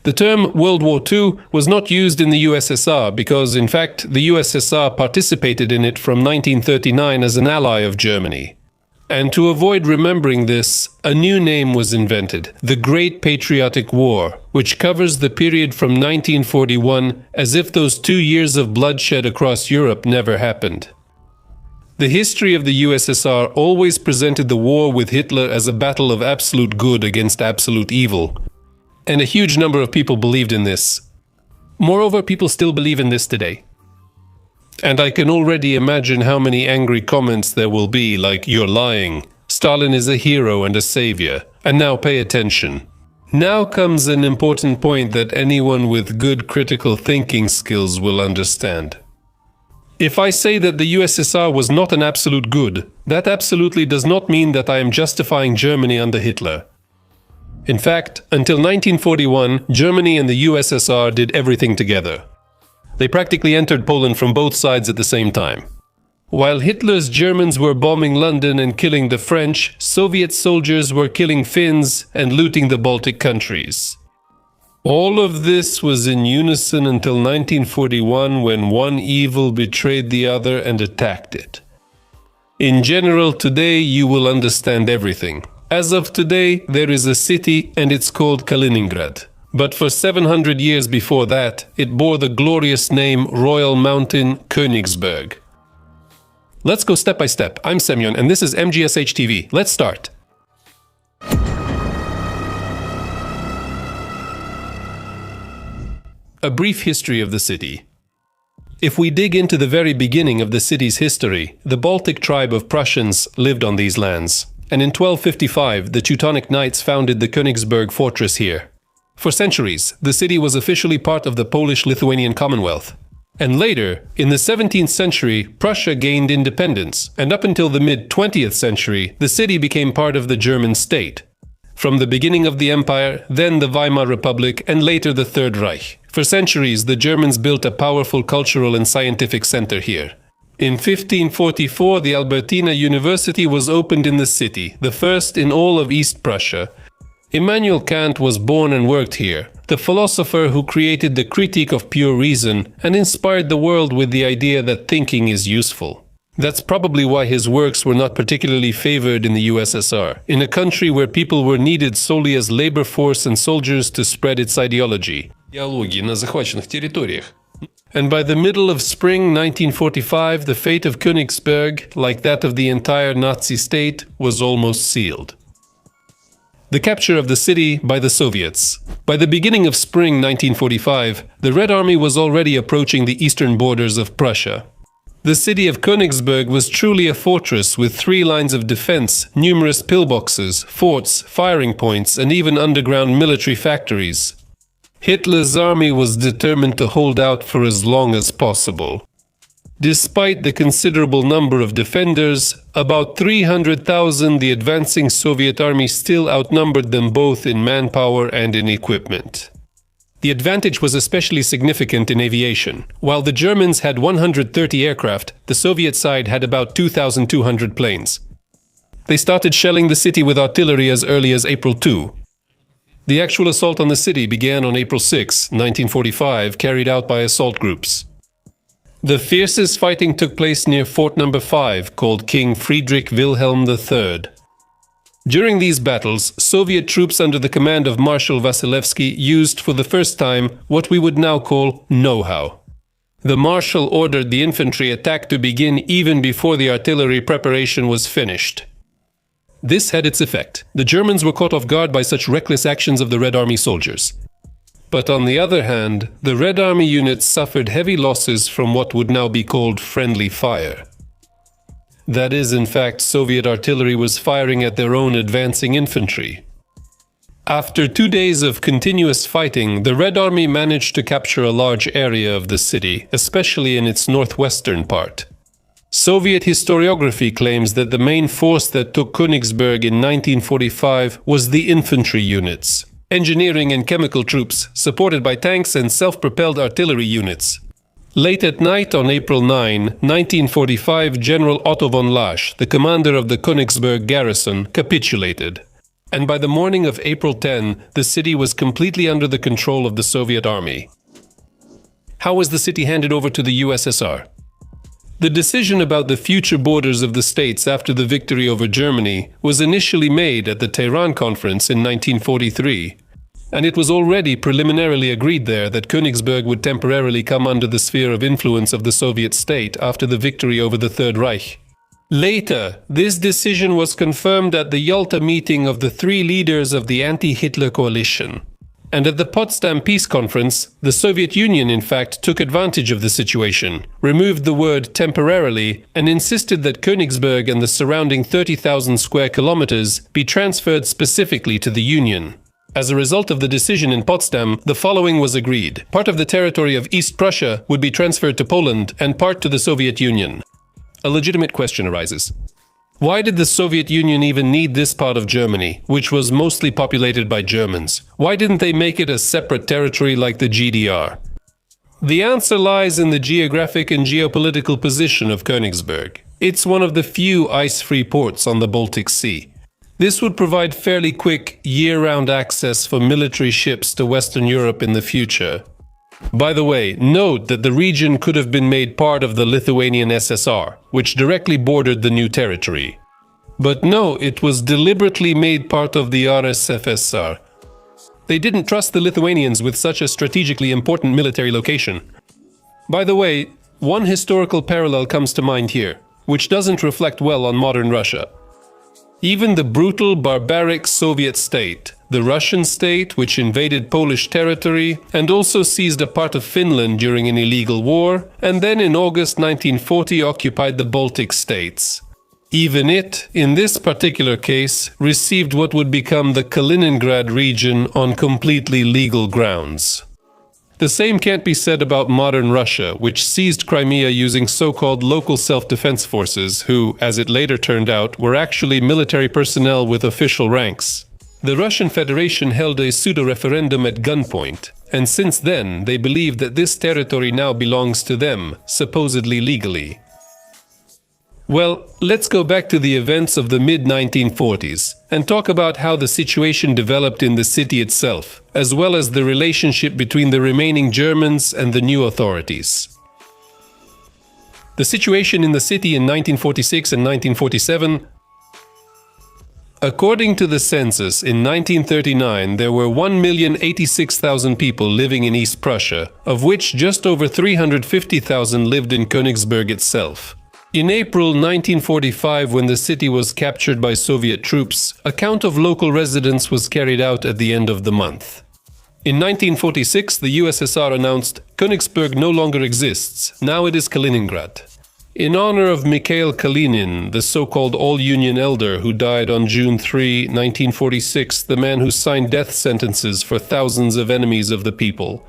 The term World War II was not used in the USSR because, in fact, the USSR participated in it from 1939 as an ally of Germany. And to avoid remembering this, a new name was invented, the Great Patriotic War, which covers the period from 1941 as if those 2 years of bloodshed across Europe never happened. The history of the USSR always presented the war with Hitler as a battle of absolute good against absolute evil. And a huge number of people believed in this. Moreover, people still believe in this today. And I can already imagine how many angry comments there will be, like, "You're lying. Stalin is a hero and a savior. And now pay attention." Now comes an important point that anyone with good critical thinking skills will understand. If I say that the USSR was not an absolute good, that absolutely does not mean that I am justifying Germany under Hitler. In fact, until 1941, Germany and the USSR did everything together. They practically entered Poland from both sides at the same time. While Hitler's Germans were bombing London and killing the French, Soviet soldiers were killing Finns and looting the Baltic countries. All of this was in unison until 1941, when one evil betrayed the other and attacked it. In general, today you will understand everything. As of today, there is a city and it's called Kaliningrad. But for 700 years before that, it bore the glorious name Royal Mountain Königsberg. Let's go step by step. I'm Semyon and this is MGSH TV. Let's start. A brief history of the city. If we dig into the very beginning of the city's history, the Baltic tribe of Prussians lived on these lands. And in 1255, the Teutonic Knights founded the Königsberg fortress here. For centuries, the city was officially part of the Polish-Lithuanian Commonwealth. And later, in the 17th century, Prussia gained independence, and up until the mid-20th century, the city became part of the German state. From the beginning of the empire, then the Weimar Republic, and later the Third Reich. For centuries, the Germans built a powerful cultural and scientific center here. In 1544, the Albertina University was opened in the city, the first in all of East Prussia. Immanuel Kant was born and worked here, the philosopher who created the Critique of Pure Reason and inspired the world with the idea that thinking is useful. That's probably why his works were not particularly favored in the USSR, in a country where people were needed solely as labor force and soldiers to spread its ideology. Идеологии на захваченных территориях. And by the middle of spring 1945, the fate of Königsberg, like that of the entire Nazi state, was almost sealed. The capture of the city by the Soviets. By the beginning of spring 1945, the Red Army was already approaching the eastern borders of Prussia. The city of Königsberg was truly a fortress with 3 lines of defense, numerous pillboxes, forts, firing points, and even underground military factories. Hitler's army was determined to hold out for as long as possible. Despite the considerable number of defenders, about 300,000, the advancing Soviet army still outnumbered them both in manpower and in equipment. The advantage was especially significant in aviation. While the Germans had 130 aircraft, the Soviet side had about 2,200 planes. They started shelling the city with artillery as early as April 2. The actual assault on the city began on April 6, 1945, carried out by assault groups. The fiercest fighting took place near Fort No. 5, called King Friedrich Wilhelm III. During these battles, Soviet troops under the command of Marshal Vasilevsky used for the first time what we would now call know-how. The Marshal ordered the infantry attack to begin even before the artillery preparation was finished. This had its effect. The Germans were caught off guard by such reckless actions of the Red Army soldiers. But on the other hand, the Red Army units suffered heavy losses from what would now be called friendly fire. That is, in fact, Soviet artillery was firing at their own advancing infantry. After 2 days of continuous fighting, the Red Army managed to capture a large area of the city, especially in its northwestern part. Soviet historiography claims that the main force that took Königsberg in 1945 was the infantry units. Engineering and chemical troops, supported by tanks and self-propelled artillery units. Late at night on April 9, 1945, General Otto von Lasch, the commander of the Königsberg garrison, capitulated. and by the morning of April 10, the city was completely under the control of the Soviet army. How was the city handed over to the USSR? The decision about the future borders of the states after the victory over Germany was initially made at the Tehran Conference in 1943, and it was already preliminarily agreed there that Königsberg would temporarily come under the sphere of influence of the Soviet state after the victory over the Third Reich. Later, this decision was confirmed at the Yalta meeting of the three leaders of the anti-Hitler coalition. And at the Potsdam Peace Conference, the Soviet Union in fact took advantage of the situation, removed the word temporarily, and insisted that Königsberg and the surrounding 30,000 square kilometers be transferred specifically to the Union. As a result of the decision in Potsdam, the following was agreed. Part of the territory of East Prussia would be transferred to Poland and part to the Soviet Union. A legitimate question arises. Why did the Soviet Union even need this part of Germany, which was mostly populated by Germans? Why didn't they make it a separate territory like the GDR? The answer lies in the geographic and geopolitical position of Königsberg. It's one of the few ice-free ports on the Baltic Sea. This would provide fairly quick, year-round access for military ships to Western Europe in the future. By the way, note that the region could have been made part of the Lithuanian SSR, which directly bordered the new territory. But no, it was deliberately made part of the RSFSR. They didn't trust the Lithuanians with such a strategically important military location. By the way, one historical parallel comes to mind here, which doesn't reflect well on modern Russia. Even the brutal, barbaric Soviet state, the Russian state which invaded Polish territory and also seized a part of Finland during an illegal war, and then in August 1940 occupied the Baltic states. Even it, in this particular case, received what would become the Kaliningrad region on completely legal grounds. The same can't be said about modern Russia, which seized Crimea using so-called local self-defense forces who, as it later turned out, were actually military personnel with official ranks. The Russian Federation held a pseudo-referendum at gunpoint, and since then they believe that this territory now belongs to them, supposedly legally. Well, let's go back to the events of the mid-1940s and talk about how the situation developed in the city itself, as well as the relationship between the remaining Germans and the new authorities. The situation in the city in 1946 and 1947. According to the census, in 1939 there were 1,086,000 people living in East Prussia, of which just over 350,000 lived in Königsberg itself. In April 1945, when the city was captured by Soviet troops, a count of local residents was carried out at the end of the month. In 1946, the USSR announced, Königsberg no longer exists, now it is Kaliningrad. In honor of Mikhail Kalinin, the so-called all-union elder who died on June 3, 1946, the man who signed death sentences for thousands of enemies of the people.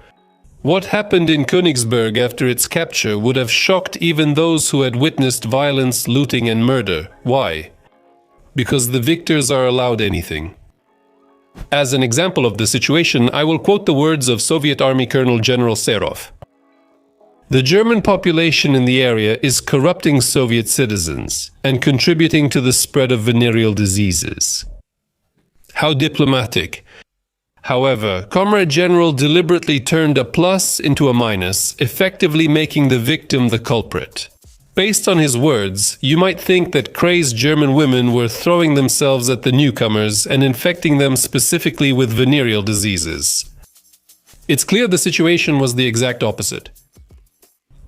What happened in Königsberg after its capture would have shocked even those who had witnessed violence, looting and murder. Why? Because the victors are allowed anything. As an example of the situation, I will quote the words of Soviet Army Colonel General Serov. The German population in the area is corrupting Soviet citizens and contributing to the spread of venereal diseases. How diplomatic. However, Comrade General deliberately turned a plus into a minus, effectively making the victim the culprit. Based on his words, you might think that crazed German women were throwing themselves at the newcomers and infecting them specifically with venereal diseases. It's clear the situation was the exact opposite.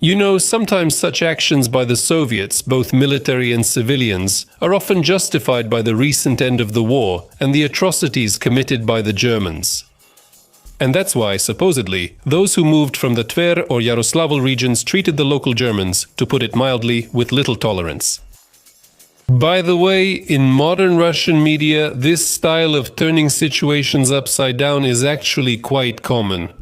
You know, sometimes such actions by the Soviets, both military and civilians, are often justified by the recent end of the war and the atrocities committed by the Germans. And that's why, supposedly, those who moved from the Tver or Yaroslavl regions treated the local Germans, to put it mildly, with little tolerance. By the way, in modern Russian media, this style of turning situations upside down is actually quite common.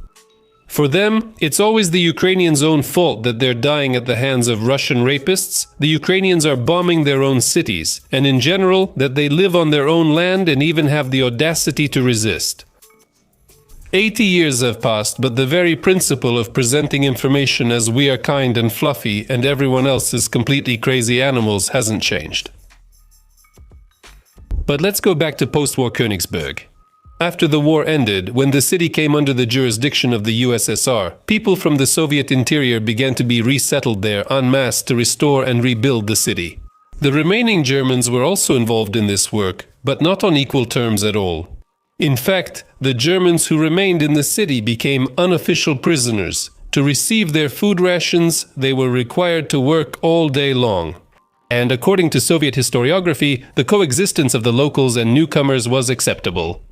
For them, it's always the Ukrainians' own fault that they're dying at the hands of Russian rapists, the Ukrainians are bombing their own cities, and in general, that they live on their own land and even have the audacity to resist. 80 years have passed, but the very principle of presenting information as we are kind and fluffy and everyone else is completely crazy animals hasn't changed. But let's go back to post-war Königsberg. After the war ended, when the city came under the jurisdiction of the USSR, people from the Soviet interior began to be resettled there en masse to restore and rebuild the city. The remaining Germans were also involved in this work, but not on equal terms at all. In fact, the Germans who remained in the city became unofficial prisoners. To receive their food rations, they were required to work all day long. And according to Soviet historiography, the coexistence of the locals and newcomers was acceptable.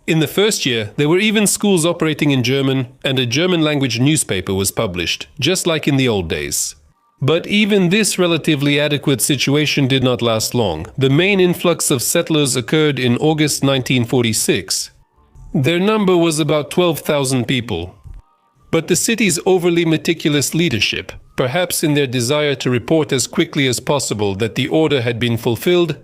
In the first year, there were even schools operating in German, and a German-language newspaper was published, just like in the old days. But even this relatively adequate situation did not last long. The main influx of settlers occurred in August 1946. Their number was about 12,000 people. But the city's overly meticulous leadership, perhaps in their desire to report as quickly as possible that the order had been fulfilled,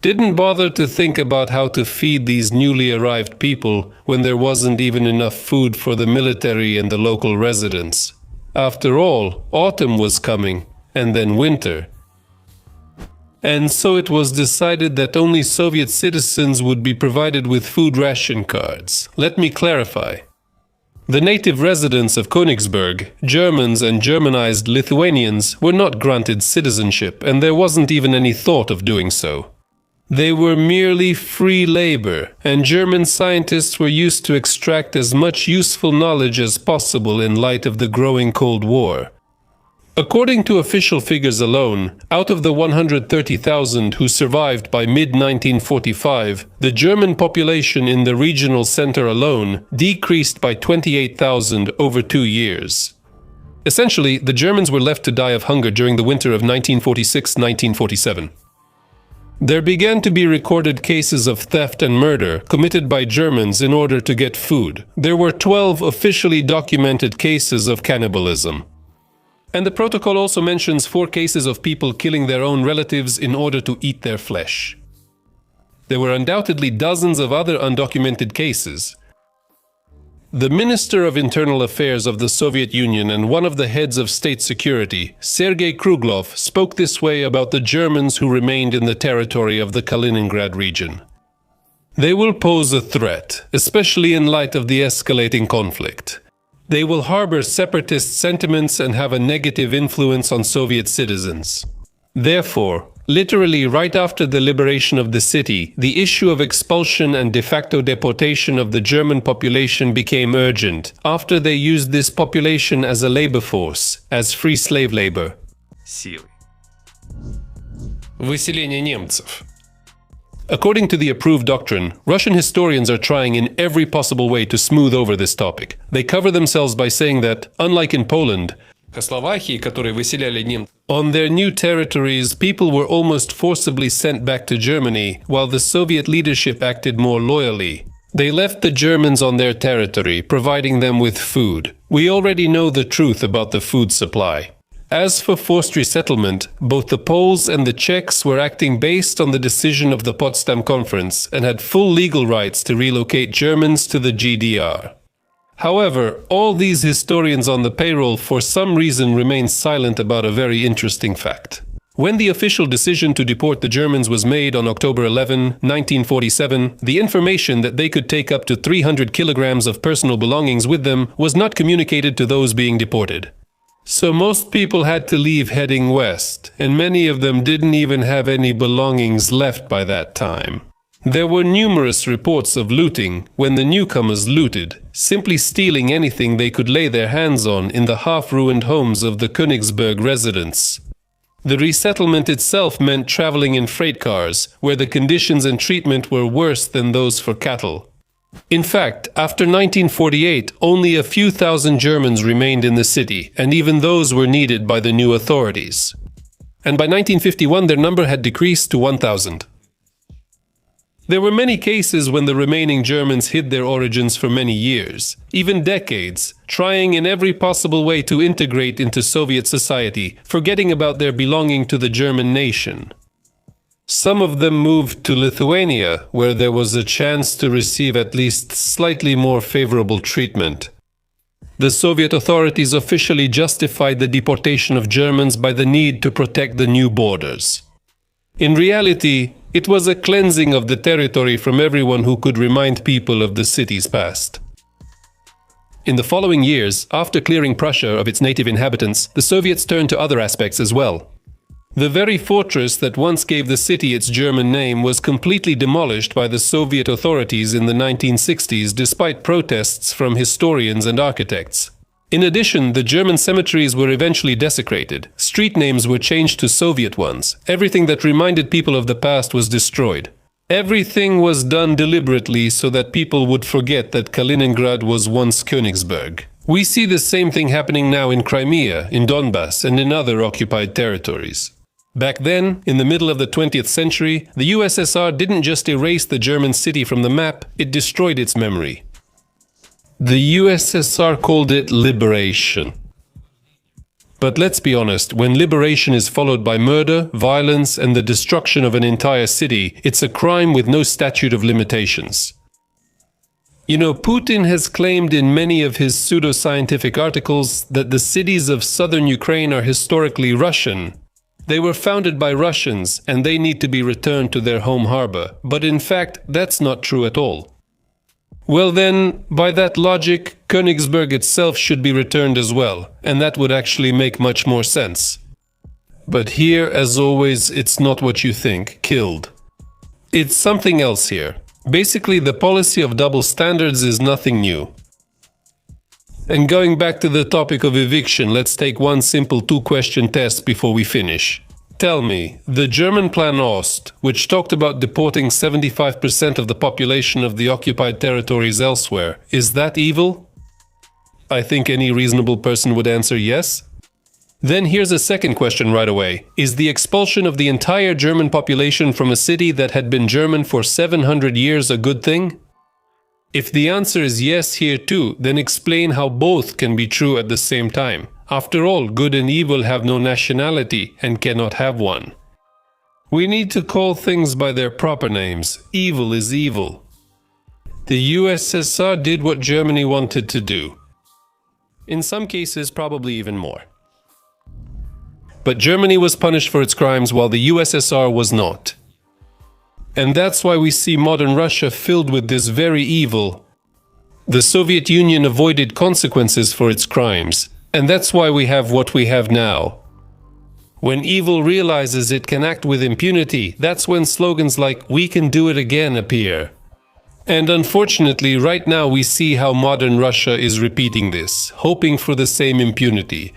didn't bother to think about how to feed these newly arrived people when there wasn't even enough food for the military and the local residents. After all, autumn was coming, and then winter. And so it was decided that only Soviet citizens would be provided with food ration cards. Let me clarify. The native residents of Königsberg, Germans and Germanized Lithuanians, were not granted citizenship, and there wasn't even any thought of doing so. They were merely free labor, and German scientists were used to extract as much useful knowledge as possible in light of the growing Cold War. According to official figures alone, out of the 130,000 who survived by mid-1945, the German population in the regional center alone decreased by 28,000 over 2 years. Essentially, the Germans were left to die of hunger during the winter of 1946-1947. There began to be recorded cases of theft and murder committed by Germans in order to get food. There were 12 officially documented cases of cannibalism. And the protocol also mentions 4 cases of people killing their own relatives in order to eat their flesh. There were undoubtedly dozens of other undocumented cases. The Minister of Internal Affairs of the Soviet Union and one of the heads of state security, Sergei Kruglov, spoke this way about the Germans who remained in the territory of the Kaliningrad region. They will pose a threat, especially in light of the escalating conflict. They will harbor separatist sentiments and have a negative influence on Soviet citizens. Therefore, literally right after the liberation of the city, the issue of expulsion and de facto deportation of the German population became urgent, after they used this population as a labor force, as free slave labor. Выселение немцев. According to the approved doctrine, Russian historians are trying in every possible way to smooth over this topic. They cover themselves by saying that, unlike in Poland, on their new territories, people were almost forcibly sent back to Germany, while the Soviet leadership acted more loyally. They left the Germans on their territory, providing them with food. We already know the truth about the food supply. As for forced resettlement, both the Poles and the Czechs were acting based on the decision of the Potsdam Conference and had full legal rights to relocate Germans to the GDR. However, all these historians on the payroll for some reason remain silent about a very interesting fact. When the official decision to deport the Germans was made on October 11, 1947, the information that they could take up to 300 kilograms of personal belongings with them was not communicated to those being deported. So most people had to leave heading west, and many of them didn't even have any belongings left by that time. There were numerous reports of looting when the newcomers looted, simply stealing anything they could lay their hands on in the half-ruined homes of the Königsberg residents. The resettlement itself meant traveling in freight cars, where the conditions and treatment were worse than those for cattle. In fact, after 1948, only a few thousand Germans remained in the city, and even those were needed by the new authorities. And by 1951, their number had decreased to 1,000. There were many cases when the remaining Germans hid their origins for many years, even decades, trying in every possible way to integrate into Soviet society, forgetting about their belonging to the German nation. Some of them moved to Lithuania, where there was a chance to receive at least slightly more favorable treatment. The Soviet authorities officially justified the deportation of Germans by the need to protect the new borders. In reality, It was a cleansing of the territory from everyone who could remind people of the city's past. In the following years, after clearing Prussia of its native inhabitants, the Soviets turned to other aspects as well. The very fortress that once gave the city its German name was completely demolished by the Soviet authorities in the 1960s despite protests from historians and architects. In addition, the German cemeteries were eventually desecrated. Street names were changed to Soviet ones. Everything that reminded people of the past was destroyed. Everything was done deliberately so that people would forget that Kaliningrad was once Königsberg. We see the same thing happening now in Crimea, in Donbass, and in other occupied territories. Back then, in the middle of the 20th century, the USSR didn't just erase the German city from the map, it destroyed its memory. The USSR called it liberation. But let's be honest, when liberation is followed by murder, violence, and the destruction of an entire city, it's a crime with no statute of limitations. You know, Putin has claimed in many of his pseudoscientific articles that the cities of southern Ukraine are historically Russian. They were founded by Russians, and they need to be returned to their home harbor. But in fact, that's not true at all. Well then, by that logic, Königsberg itself should be returned as well, and that would actually make much more sense. But here, as always, it's not what you think, killed. It's something else here. Basically, the policy of double standards is nothing new. And going back to the topic of eviction, let's take one simple two-question test before we finish. Tell me, the German Plan Ost, which talked about deporting 75% of the population of the occupied territories elsewhere, is that evil? I think any reasonable person would answer yes. Then here's a second question right away. Is the expulsion of the entire German population from a city that had been German for 700 years a good thing? If the answer is yes here too, then explain how both can be true at the same time. After all, good and evil have no nationality and cannot have one. We need to call things by their proper names. Evil is evil. The USSR did what Germany wanted to do. In some cases, probably even more. But Germany was punished for its crimes while the USSR was not. And that's why we see modern Russia filled with this very evil. The Soviet Union avoided consequences for its crimes. And that's why we have what we have now. When evil realizes it can act with impunity, that's when slogans like "we can do it again" appear. And unfortunately, right now we see how modern Russia is repeating this, hoping for the same impunity.